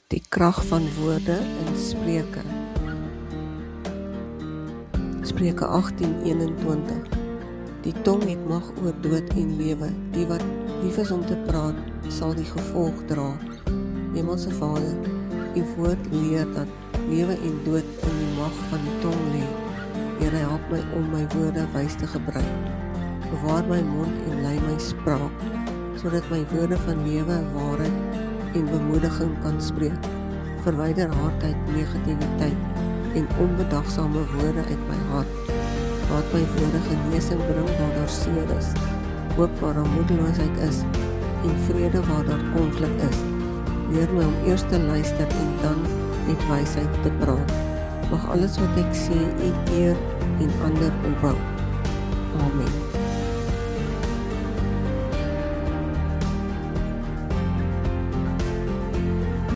Die krag van woorde in Spreuke. Spreuke 18:21. Die tong het mag oor dood en lewe. Die wat lief is om te praat, sal die gevolg dra. Hemelse Vader, u woord leer dat lewe en dood in die mag van die tong lê. Here, help my om my woorde wys te gebruik. Bewaar my mond en lei my spraak, sodat my woorde van lewe, waarheid en bemoediging kan spreek. Verwyder hardheid, negativiteit en onbedagsame woorde uit my hart. Laat my woorde genesing bring waar daar seer is, hoop waar daar moedeloosheid is en vrede waar daar konflik is. Leer my om eers te luister en dan met wysheid te praat. Mag alles wat ek sê, u eer en ander opbou. Amen.